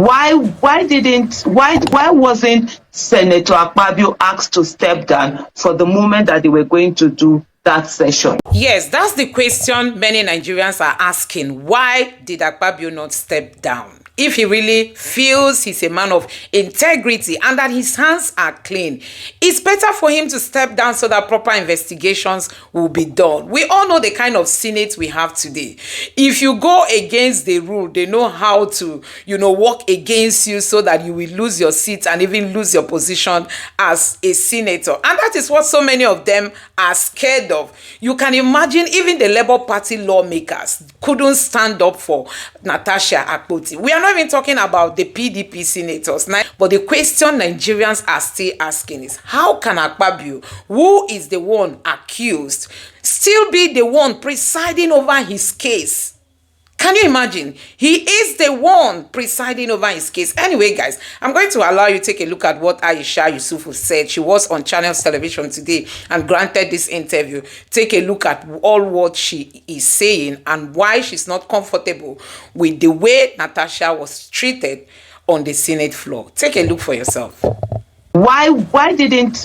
Why wasn't Senator Akpabio asked to step down for the moment that they were going to do that session? Yes, that's the question many Nigerians are asking. Why did Akpabio not step down? If he really feels he's a man of integrity and that his hands are clean, it's better for him to step down so that proper investigations will be done. We all know the kind of Senate we have today. If you go against the rule, they know how to, work against you so that you will lose your seat and even lose your position as a senator. And that is what so many of them are scared of. You can imagine even the Labour Party lawmakers couldn't stand up for Natasha Akpoti. We are not even talking about the PDP senators now, but the question Nigerians are still asking is, how can Akpabio, who is the one accused, still be the one presiding over his case? Can you imagine? He is the one presiding over his case. Anyway, guys, I'm going to allow you to take a look at what Aisha Yusufu said. She was on Channels Television today and granted this interview. Take a look at all what she is saying and why she's not comfortable with the way Natasha was treated on the Senate floor. Take a look for yourself. Why wasn't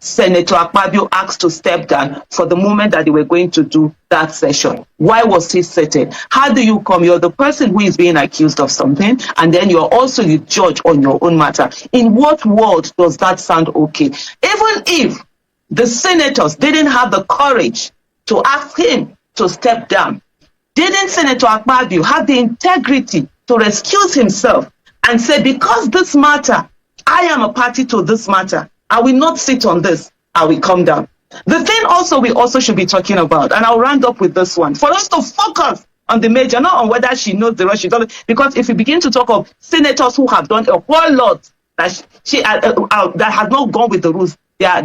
Senator Akpabio asked to step down for the moment that they were going to do that session? Why was he seated? How do you come? You're the person who is being accused of something, and then you're also the judge on your own matter. In what world does that sound okay? Even if the senators didn't have the courage to ask him to step down, didn't Senator Akpabio have the integrity to excuse himself and say, because this matter, I am a party to this matter, I will not sit on this, I will come down. The thing also we also should be talking about, and I'll round up with this one, for us to focus on the major, not on whether she knows the rules, she doesn't, because if we begin to talk of senators who have done a whole lot that that has not gone with the rules, there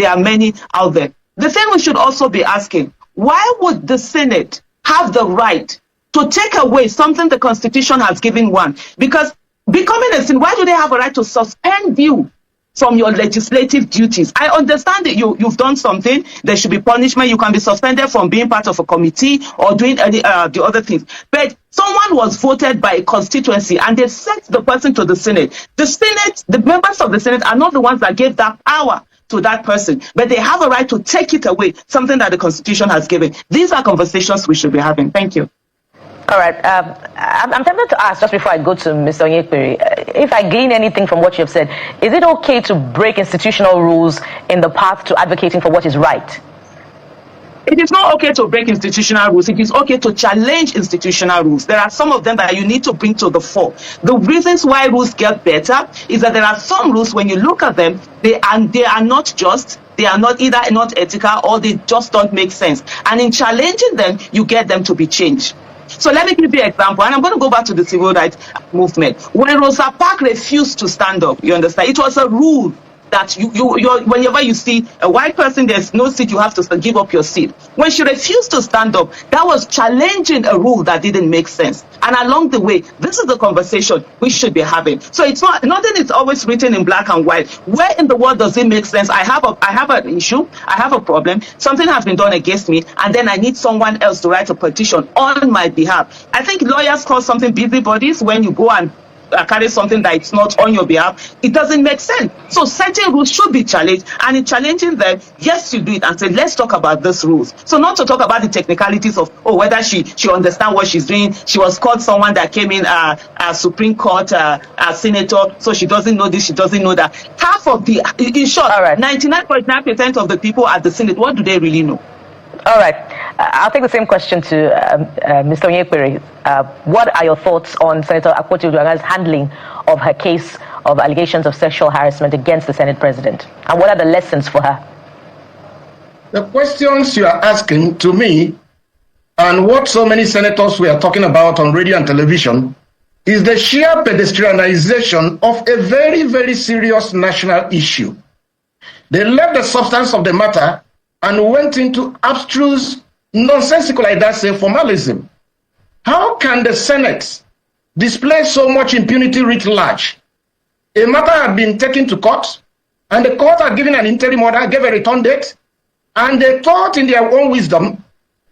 are many out there. The thing we should also be asking, why would the Senate have the right to take away something the Constitution has given one? Because becoming a sin, why do they have a right to suspend you from your legislative duties? I understand that you've done something, there should be punishment, you can be suspended from being part of a committee or doing the other things. But someone was voted by a constituency and they sent the person to the Senate. The Senate, the members of the Senate are not the ones that gave that power to that person, but they have a right to take it away, something that the Constitution has given. These are conversations we should be having. Thank you. All right. I'm tempted to ask, just before I go to Mr. Onyekpere, if I glean anything from what you have said, is it okay to break institutional rules in the path to advocating for what is right? It is not okay to break institutional rules. It is okay to challenge institutional rules. There are some of them that you need to bring to the fore. The reasons why rules get better is that there are some rules, when you look at them, they are not just, they are not either not ethical or they just don't make sense. And in challenging them, you get them to be changed. So let me give you an example, and I'm going to go back to the civil rights movement. When Rosa Parks refused to stand up, you understand, it was a rule that whenever you see a white person, there's no seat, you have to give up your seat. When she refused to stand up, that was challenging a rule that didn't make sense. And along the way, this is the conversation we should be having. So it's not, nothing is always written in black and white. Where in the world does it make sense? I have an issue, I have a problem, something has been done against me, and then I need someone else to write a petition on my behalf. I think lawyers call something busybodies when you go and carry something that it's not on your behalf. It doesn't make sense. So certain rules should be challenged, and in challenging them, yes, you do it and say, let's talk about these rules. So not to talk about the technicalities of whether she understands what she's doing. She was called someone that came in a Supreme Court senator, so she doesn't know this, she doesn't know that. Half of the, in short, 99.9% of the people at the Senate, what do they really know? All right. I'll take the same question to Mr. Onyekpere. What are your thoughts on Senator Akpoti-Uduaghan's handling of her case of allegations of sexual harassment against the Senate president? And what are the lessons for her? The questions you are asking to me, and what so many senators we are talking about on radio and television, is the sheer pedestrianization of a very, very serious national issue. They left the substance of the matter and went into abstruse, nonsensical, like that, say, formalism. How can the Senate display so much impunity writ large? A matter had been taken to court, and the court had given an interim order, gave a return date, and they thought in their own wisdom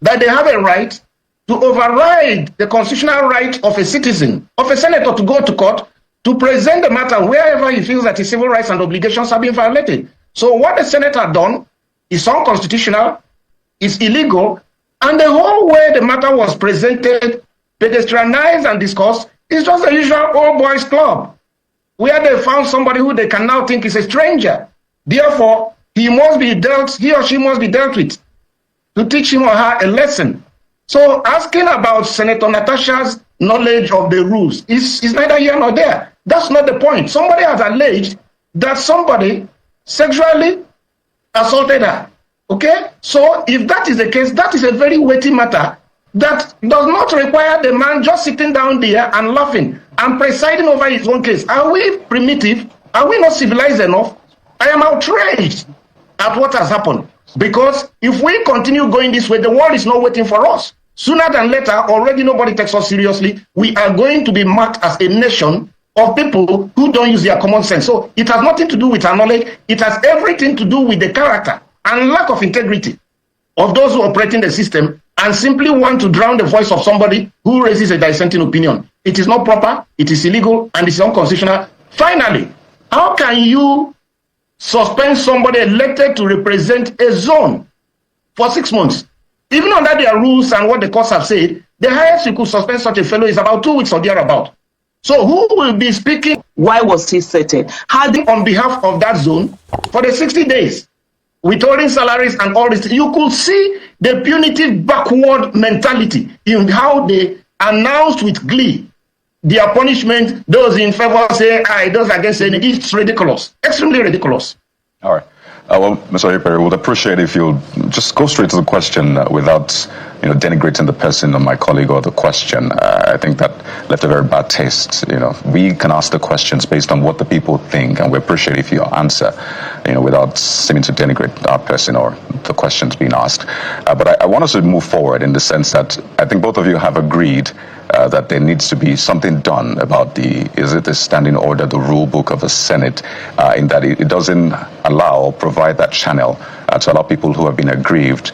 that they have a right to override the constitutional right of a citizen, of a senator to go to court to present the matter wherever he feels that his civil rights and obligations are being violated. So what the Senate had done is unconstitutional, is illegal, and the whole way the matter was presented, pedestrianized and discussed, is just the usual old boys club, where they found somebody who they can now think is a stranger. Therefore, he or she must be dealt with to teach him or her a lesson. So asking about Senator Natasha's knowledge of the rules is neither here nor there. That's not the point. Somebody has alleged that somebody sexually assaulted her. Okay? So if that is the case, that is a very weighty matter that does not require the man just sitting down there and laughing and presiding over his own case. Are we primitive? Are we not civilized enough? I am outraged at what has happened. Because if we continue going this way, the world is not waiting for us. Sooner than later, already nobody takes us seriously. We are going to be marked as a nation of people who don't use their common sense. So it has nothing to do with our knowledge. It has everything to do with the character and lack of integrity of those who operate in the system and simply want to drown the voice of somebody who raises a dissenting opinion. It is not proper, it is illegal, and it is unconstitutional. Finally, how can you suspend somebody elected to represent a zone for 6 months? Even under their rules and what the courts have said, the highest you could suspend such a fellow is about 2 weeks or thereabout. So who will be speaking? Why was he seated? On behalf of that zone for the 60 days, withholding salaries and all this. You could see the punitive backward mentality in how they announced with glee their punishment. Those in favor say aye, those against say it's ridiculous, extremely ridiculous. All right. Well, Mr. Oyepere, would appreciate if you just go straight to the question without, denigrating the person or my colleague or the question. I think that left a very bad taste. We can ask the questions based on what the people think, and we appreciate if you answer, without seeming to denigrate our person or the questions being asked. But I want us to move forward in the sense that I think both of you have agreed that there needs to be something done about the standing order, the rule book of the Senate, in that it doesn't allow or provide that channel to allow people who have been aggrieved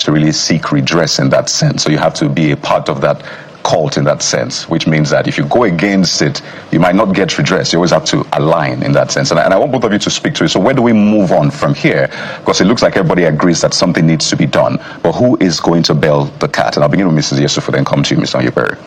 to really seek redress in that sense. So you have to be a part of that cult in that sense, which means that if you go against it, you might not get redress. You always have to align in that sense. And I want both of you to speak to it. So where do we move on from here? Because it looks like everybody agrees that something needs to be done. But who is going to bail the cat? And I'll begin with Mrs. Yesufu, then come to you, Mr. Oyepere.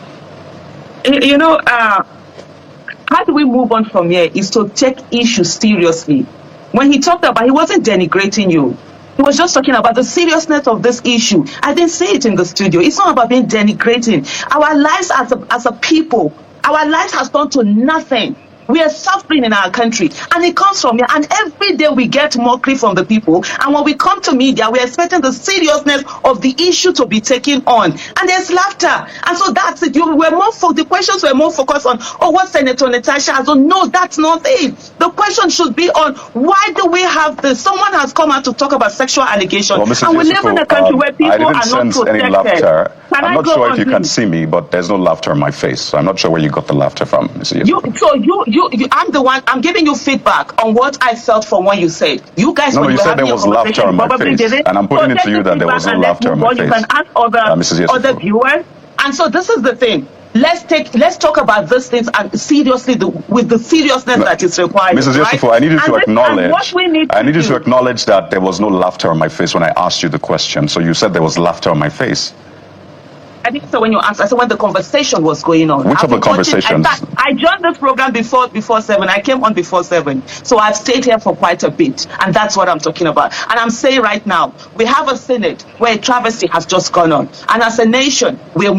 How do we move on from here is to take issues seriously. When he talked about, he wasn't denigrating you. He was just talking about the seriousness of this issue. I didn't say it in the studio. It's not about being denigrating. Our lives as a people, our lives has gone to nothing. We are suffering in our country, and it comes from here. And every day we get mockery from the people. And when we come to media, we're expecting the seriousness of the issue to be taken on. And there's laughter. And so that's it. The questions were more focused on, what Senator Natasha has done. No, that's not it. The question should be on, why do we have this? Someone has come out to talk about sexual allegations. Well, and we live in a country where people are not protected. Any laughter. I'm not sure if you can see me, but there's no laughter on my face. So I'm not sure where you got the laughter from, Mr. Yesufu. I'm the one. I'm giving you feedback on what I felt from what you said. You guys, you said there was laughter on my face, and I'm putting it to you that there was no laughter on my face. You can ask other viewers, and so this is the thing. Let's talk about these things and seriously with the seriousness that is required. Mrs. Yesufu, I need you to acknowledge. I need you to acknowledge that there was no laughter on my face when I asked you the question. So you said there was laughter on my face. I think so when you asked, I said when the conversation was going on. Which of the conversations? I joined this program before 7. I came on before 7. So I've stayed here for quite a bit. And that's what I'm talking about. And I'm saying right now, we have a Senate where a travesty has just gone on. And as a nation, we're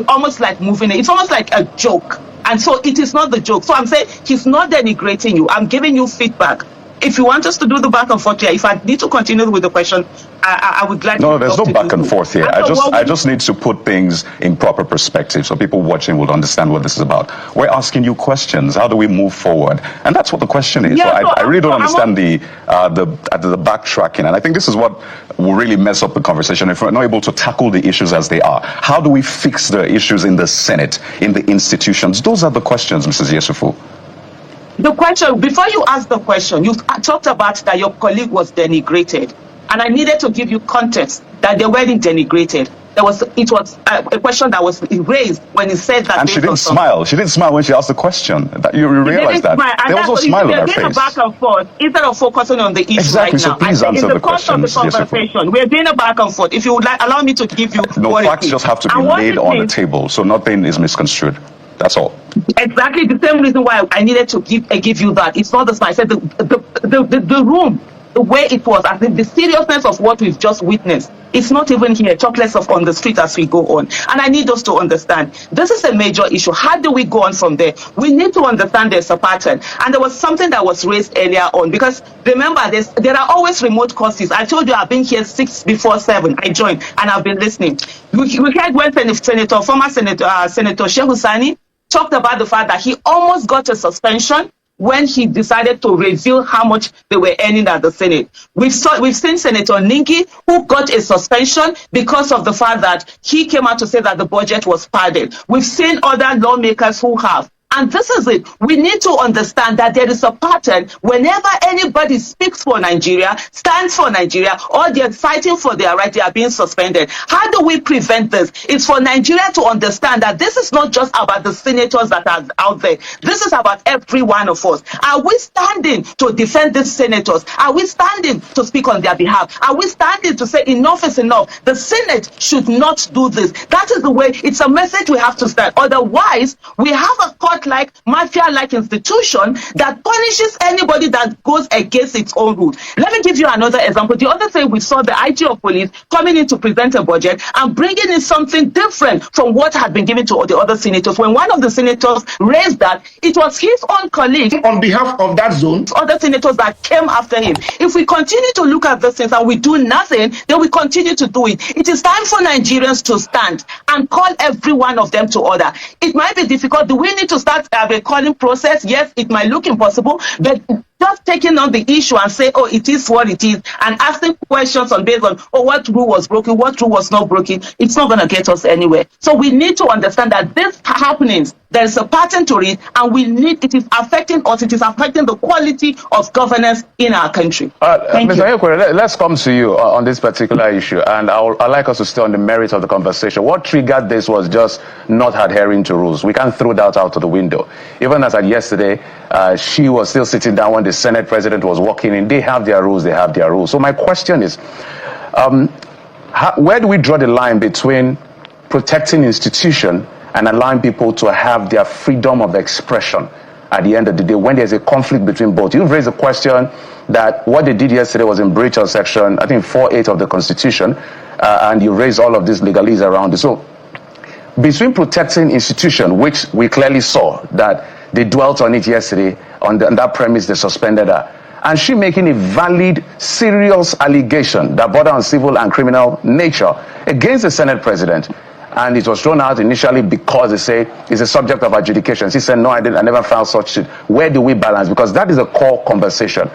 almost like moving it. It's almost like a joke. And so it is not the joke. So I'm saying he's not denigrating you. I'm giving you feedback. If you want us to do the back and forth here, if I need to continue with the question, I would gladly. No, there's no back and forth here. I just need to put things in proper perspective so people watching will understand what this is about. We're asking you questions. How do we move forward? And that's what the question is. Yeah, so I really don't understand the backtracking. And I think this is what will really mess up the conversation if we're not able to tackle the issues as they are. How do we fix the issues in the Senate, in the institutions? Those are the questions, Mrs. Yesufu. The question, before you ask the question, you talked about that your colleague was denigrated. And I needed to give you context that they weren't denigrated. it was a question that was raised when he said that. And she didn't smile. She didn't smile when she asked the question. That you realize that there was no smile on her face. Back and forth instead of focusing on the issue exactly. right So now. please answer the question. In the course of the conversation, we're doing a back and forth. If you would like, allow me to give you. No, facts just have to be laid on the table, so nothing is misconstrued. That's all. Exactly the same reason why I needed to give you that. It's not the smile. I said the room, the way it was, I think the seriousness of what we've just witnessed. It's not even here, talk less of on the street as we go on. And I need us to understand, this is a major issue. How do we go on from there? We need to understand there's a pattern. And there was something that was raised earlier on, because remember, there are always remote causes. I told you I've been here 6 before 7. I joined and I've been listening. We heard when former Senator Shehu Sani talked about the fact that he almost got a suspension when he decided to reveal how much they were earning at the Senate. We've seen Senator Ningi, who got a suspension because of the fact that he came out to say that the budget was padded. We've seen other lawmakers who have. And this is it. We need to understand that there is a pattern. Whenever anybody speaks for Nigeria, stands for Nigeria, or they're fighting for their right, they are being suspended. How do we prevent this? It's for Nigeria to understand that this is not just about the senators that are out there. This is about every one of us. Are we standing to defend these senators? Are we standing to speak on their behalf? Are we standing to say enough is enough? The Senate should not do this. That is the way. It's a message we have to stand. Otherwise, we have a court-like, mafia-like institution that punishes anybody that goes against its own rules. Let me give you another example. The other day we saw the IG of police coming in to present a budget and bringing in something different from what had been given to the other senators. When one of the senators raised that, it was his own colleague on behalf of that zone, other senators that came after him. If we continue to look at these things and we do nothing, then we continue to do it. It is time for Nigerians to stand and call every one of them to order. It might be difficult. Do we need to start a calling process? Yes, it might look impossible, but just taking on the issue and say, oh, it is what it is, and asking questions on based on, oh, what rule was broken, what rule was not broken, it's not going to get us anywhere. So we need to understand that this happenings, there is a pattern to it, and it is affecting us, it is affecting the quality of governance in our country. Mr. Ekwe, let's come to you on this particular issue, and I'd like us to stay on the merit of the conversation. What triggered this was just not adhering to rules. We can't throw that out of the window. Even as at yesterday, she was still sitting down when the Senate president was walking in. They have their rules, they have their rules. So my question is, where do we draw the line between protecting institution and allowing people to have their freedom of expression at the end of the day when there's a conflict between both? You've raised a question that what they did yesterday was in breach of section, I think, 4.8 of the Constitution, and you raised all of these legalese around it. So between protecting institution, which we clearly saw that they dwelt on it yesterday, on that premise they suspended her, and she making a valid, serious allegation that border on civil and criminal nature against the Senate president. And it was thrown out initially because they say it's a subject of adjudication. She said, no, I never found such shit. Where do we balance? Because that is a core conversation.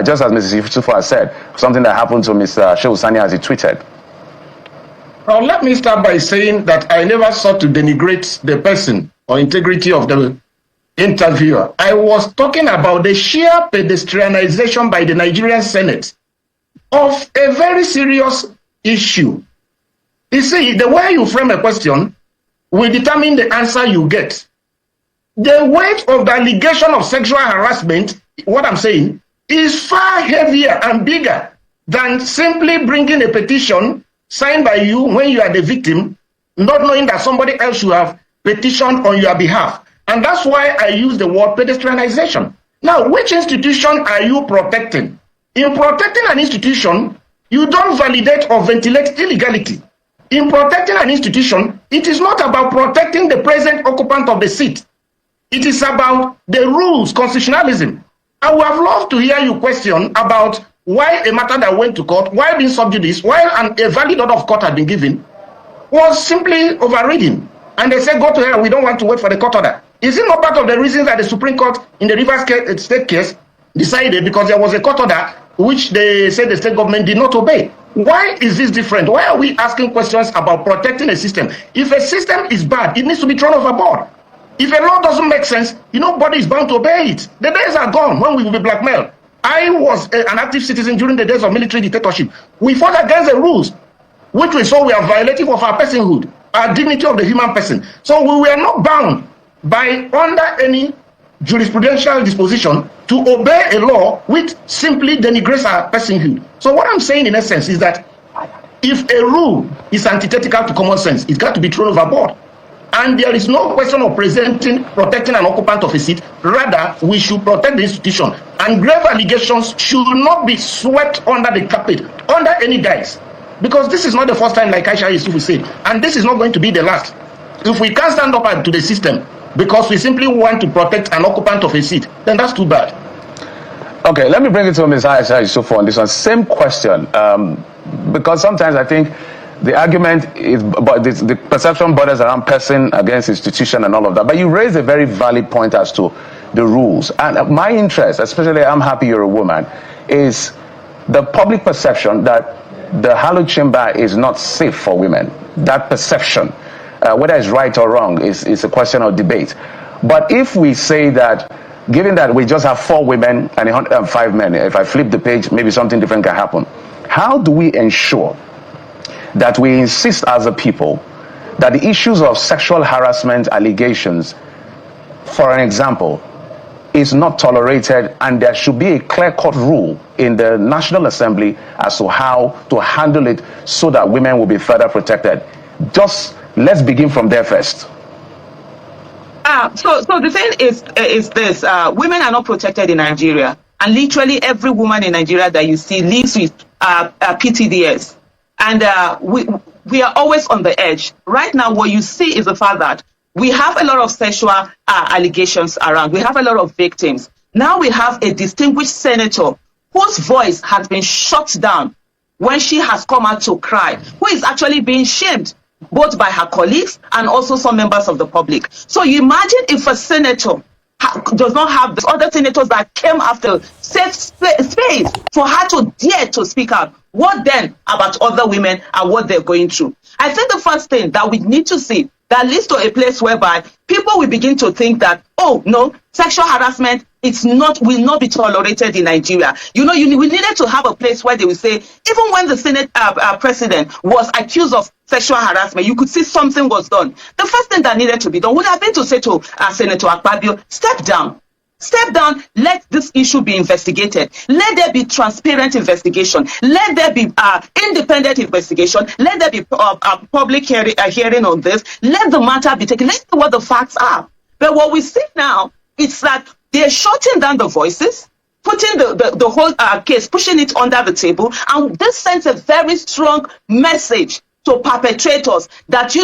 Just as Mrs. Yusufu has said, something that happened to Mr. Shehu Sani as he tweeted. Well, let me start by saying that I never sought to denigrate the person or integrity of the interviewer. I was talking about the sheer pedestrianization by the Nigerian Senate of a very serious issue. You see, the way you frame a question will determine the answer you get. The weight of the allegation of sexual harassment, what I'm saying, is far heavier and bigger than simply bringing a petition signed by you when you are the victim, not knowing that somebody else should have petitioned on your behalf. And that's why I use the word pedestrianization. Now, which institution are you protecting? In protecting an institution, you don't validate or ventilate illegality. In protecting an institution, it is not about protecting the present occupant of the seat. It is about the rules, constitutionalism. I would have loved to hear you question about why a matter that went to court, why being sub judice, while a valid order of court had been given, was simply overridden. And they said, go to hell, we don't want to wait for the court order. Is it not part of the reasons that the Supreme Court in the Rivers State case decided because there was a court order which they said the state government did not obey? Why is this different? Why are we asking questions about protecting a system? If a system is bad, it needs to be thrown overboard. If a law doesn't make sense, nobody is bound to obey it. The days are gone when we will be blackmailed. I was an active citizen during the days of military dictatorship. We fought against the rules. which we saw we are violative of our personhood, our dignity of the human person. So we were not bound by under any jurisprudential disposition to obey a law which simply denigrates our personhood. So what I'm saying in essence is that if a rule is antithetical to common sense, it's got to be thrown overboard. And there is no question of protecting an occupant of a seat. Rather, we should protect the institution. And grave allegations should not be swept under the carpet, under any guise. Because this is not the first time, like Aisha Yusuf will say, and this is not going to be the last. If we can't stand up to the system because we simply want to protect an occupant of a seat, then that's too bad. Okay, let me bring it to Ms. Aisha Yusuf on this one. Same question, because sometimes I think the argument is, but the perception borders around person against institution and all of that. But you raise a very valid point as to the rules. And my interest, especially I'm happy you're a woman, is the public perception that the hallowed chamber is not safe for women. That perception, whether it's right or wrong, is a question of debate. But if we say that, given that we just have 4 women and 105 men, if I flip the page, maybe something different can happen. How do we ensure that we insist as a people that the issues of sexual harassment allegations, for an example, is not tolerated, and there should be a clear-cut rule in the National Assembly as to how to handle it so that women will be further protected? Just let's begin from there first. So the thing is this: women are not protected in Nigeria, and literally every woman in Nigeria that you see lives with PTDS, and we are always on the edge. Right now, what you see is the fact that we have a lot of sexual allegations around. We have a lot of victims. Now we have a distinguished senator whose voice has been shut down when she has come out to cry, who is actually being shamed both by her colleagues and also some members of the public. So you imagine if a senator does not have the other senators that came after safe space for her to dare to speak out. What then about other women and what they're going through? I think the first thing that we need to see that leads to a place whereby people will begin to think that, oh, no, sexual harassment will not be tolerated in Nigeria. We needed to have a place where they will say, even when the Senate president was accused of sexual harassment, you could see something was done. The first thing that needed to be done would have been to say to Senator Akpabio, step down. Step down, let this issue be investigated. Let there be transparent investigation. Let there be independent investigation. Let there be public hearing on this. Let the matter be taken. Let's see what the facts are. But what we see now is that they're shutting down the voices, putting the whole case, pushing it under the table. And this sends a very strong message to perpetrators that,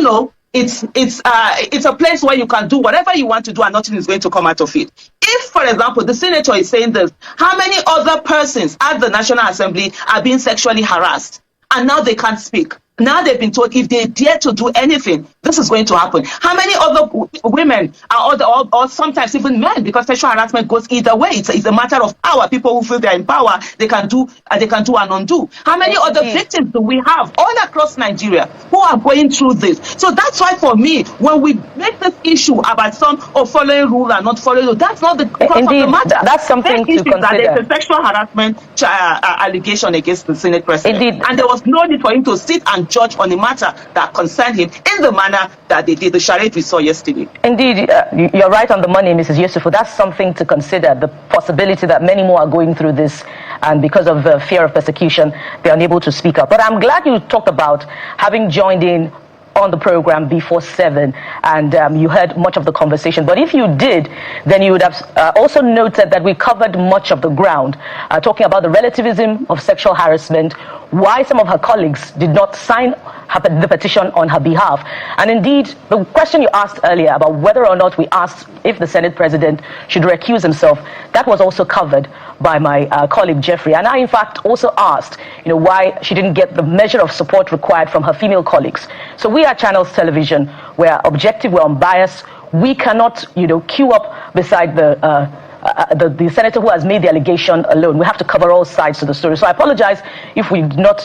it's a place where you can do whatever you want to do and nothing is going to come out of it. If, for example, the senator is saying this, how many other persons at the National Assembly are being sexually harassed and now they can't speak? Now they've been told if they dare to do anything, this is going to happen. How many other women or sometimes even men, because sexual harassment goes either way. It's a matter of power. People who feel they're in power, they can do and undo. How many other victims do we have all across Nigeria who are going through this? So that's why for me, when we make this issue about some of following rule and not following rule, that's not the crux of the matter. That's something to consider. That there's a sexual harassment allegation against the Senate president. Indeed. And there was no need for him to sit and judge on a matter that concerned him in the manner that they did, the charade we saw yesterday. Indeed, you're right on the money, Mrs. Yusuf. That's something to consider, the possibility that many more are going through this, and because of the fear of persecution, they're unable to speak up. But I'm glad you talked about having joined in on the program before 7, and you heard much of the conversation. But if you did, then you would have also noted that we covered much of the ground, talking about the relativism of sexual harassment, why some of her colleagues did not sign the petition on her behalf. And indeed, the question you asked earlier about whether or not we asked if the Senate president should recuse himself, that was also covered by my colleague Jeffrey. And I, in fact, also asked, why she didn't get the measure of support required from her female colleagues. So we are Channels Television. We're objective, we're unbiased. We cannot, queue up beside the senator who has made the allegation alone. We have to cover all sides to the story. So I apologize if we did not,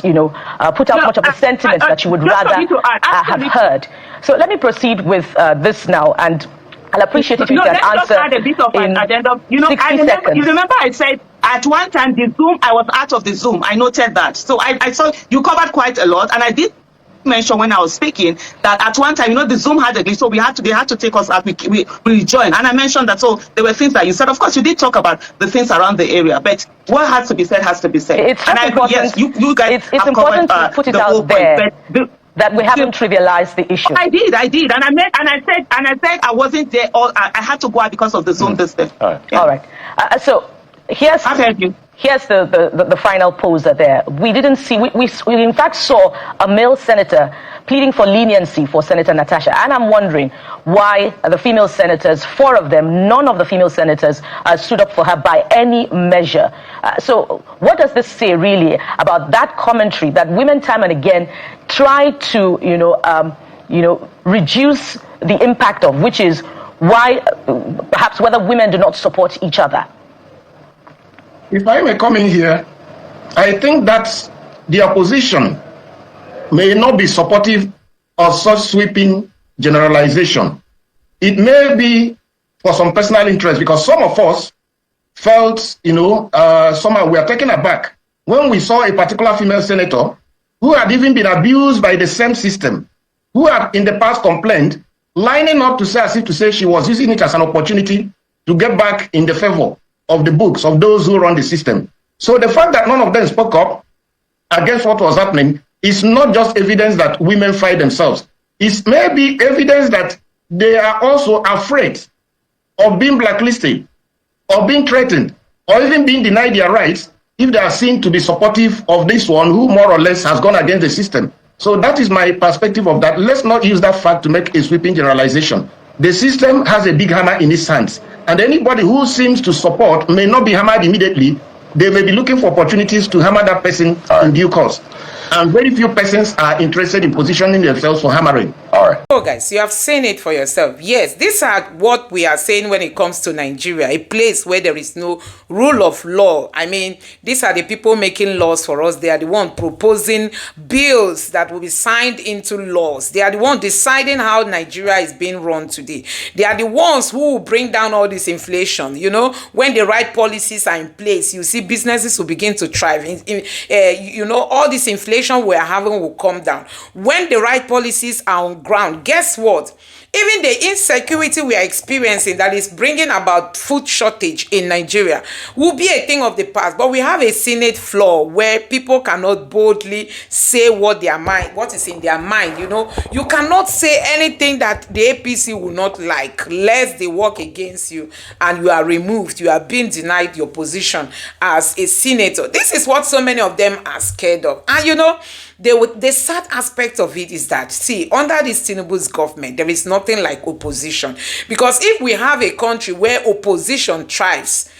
put out much of the sentiments that you would rather have heard. So let me proceed with this now, and I'll appreciate if you can answer add a bit of an agenda. 60 seconds. You remember I said at one time the Zoom, I was out of the Zoom. I noted that. So I saw you covered quite a lot, and I did mentioned when I was speaking that at one time, the Zoom had a glitch, so they had to take us out. We rejoined, and I mentioned that. So there were things that you said. Of course, you did talk about the things around the area, but what has to be said has to be said. It's and important. Yes, you guys. It's important to put it out there that we haven't trivialized the issue. I did, and I said I wasn't there. I had to go out because of the Zoom distance. All right. So here's. I've heard you. Here's the final poser there. We didn't see, we in fact saw a male senator pleading for leniency for Senator Natasha. And I'm wondering why the female senators, 4 of them, none of the female senators stood up for her by any measure. So what does this say really about that commentary that women time and again try to, reduce the impact of, which is why perhaps whether women do not support each other? If I may come in here, I think that the opposition may not be supportive of such sweeping generalization. It may be for some personal interest, because some of us felt, somehow we are taken aback when we saw a particular female senator who had even been abused by the same system, who had in the past complained, lining up to say she was using it as an opportunity to get back in the favor of the books of those who run the system. So the fact that none of them spoke up against what was happening is not just evidence that women fight themselves. It's maybe evidence that they are also afraid of being blacklisted, or being threatened, or even being denied their rights if they are seen to be supportive of this one who more or less has gone against the system. So that is my perspective of that. Let's not use that fact to make a sweeping generalization. The system has a big hammer in its hands, and anybody who seems to support may not be hammered immediately. They may be looking for opportunities to hammer that person in due course. And very few persons are interested in positioning themselves for hammering. All right. So guys, you have seen it for yourself. Yes, these are what we are saying when it comes to Nigeria, a place where there is no rule of law. I mean, these are the people making laws for us. They are the one proposing bills that will be signed into laws. They are the one deciding how Nigeria is being run today. They are the ones who will bring down all this inflation. When the right policies are in place, you see businesses will begin to thrive. All this inflation we're having will come down. When the right policies are on ground, guess what? Even the insecurity we are experiencing that is bringing about food shortage in Nigeria will be a thing of the past. But we have a Senate floor where people cannot boldly say what is in their mind. You cannot say anything that the APC will not like, lest they work against you and you are removed. You are being denied your position as a senator. This is what so many of them are scared of. And the sad aspect of it is that, see, under this Tinubu's government, there is nothing like opposition. Because if we have a country where opposition thrives,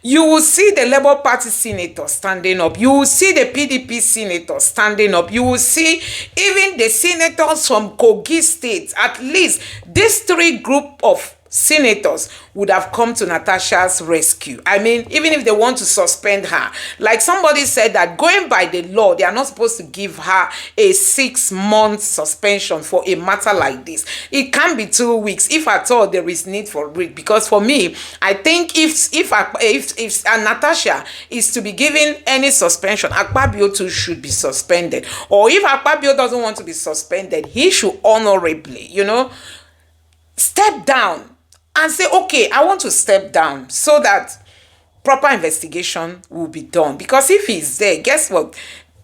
you will see the Labour Party senator standing up. You will see the PDP senator standing up. You will see even the senators from Kogi State. At least these 3 group of senators would have come to Natasha's rescue. I mean, even if they want to suspend her, like somebody said that going by the law, they are not supposed to give her a 6-month suspension for a matter like this. It can be 2 weeks, if at all there is need for it. Because for me, I think if Natasha is to be given any suspension, Akpabio too should be suspended. Or if Akpabio doesn't want to be suspended, he should honorably, step down and say, okay, I want to step down, so that proper investigation will be done. Because if he's there, guess what?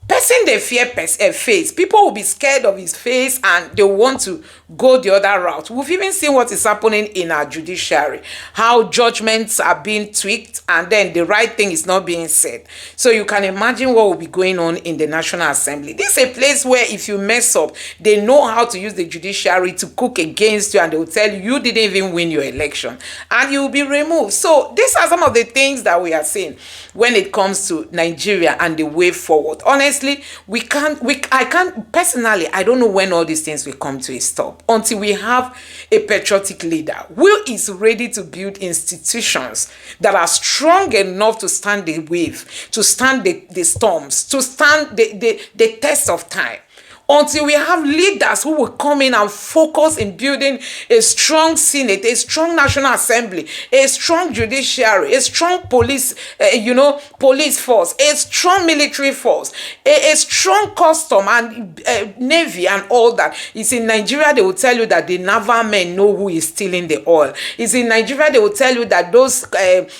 Person they fear face. People will be scared of his face and they want to go the other route. We've even seen what is happening in our judiciary, how judgments are being tweaked and then the right thing is not being said. So you can imagine what will be going on in the National Assembly. This is a place where if you mess up, they know how to use the judiciary to cook against you, and they will tell you you didn't even win your election and you will be removed. So these are some of the things that we are seeing when it comes to Nigeria and the way forward. Honestly, I can't personally, I don't know when all these things will come to a stop until we have a patriotic leader who is ready to build institutions that are strong enough to stand the wave, to stand the storms, to stand the test of time. until we have leaders who will come in and focus in building a strong Senate, a strong National Assembly, a strong judiciary, a strong police, police force, a strong military force, a strong custom and navy and all that. It's in Nigeria they will tell you that the naval men know who is stealing the oil. It's in Nigeria they will tell you that those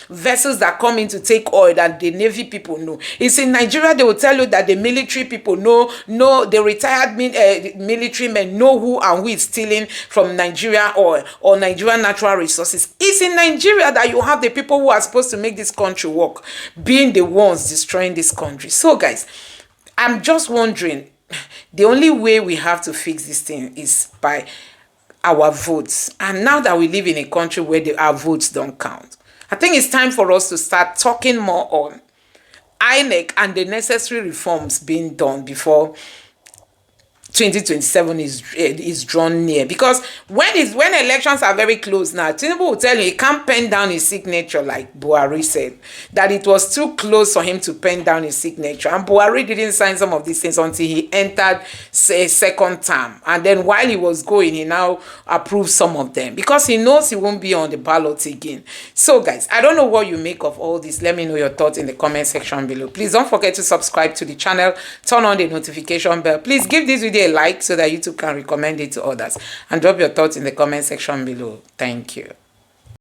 vessels that come in to take oil, that the navy people know. It's in Nigeria they will tell you that the military people know the retired military men know who and who is stealing from Nigeria oil or Nigerian natural resources. It's in Nigeria that you have the people who are supposed to make this country work being the ones destroying this country. So guys, I'm just wondering, the only way we have to fix this thing is by our votes. And now that we live in a country where our votes don't count, I think it's time for us to start talking more on INEC and the necessary reforms being done before 2027 is drawn near. Because when elections are very close now, Tinubu will tell you he can't pen down his signature, like Buhari said, that it was too close for him to pen down his signature. And Buhari didn't sign some of these things until he entered a second term. And then while he was going, he now approved some of them because he knows he won't be on the ballot again. So guys, I don't know what you make of all this. Let me know your thoughts in the comment section below. Please don't forget to subscribe to the channel, turn on the notification bell. Please give this video a like so that YouTube can recommend it to others, and drop your thoughts in the comment section below. Thank you.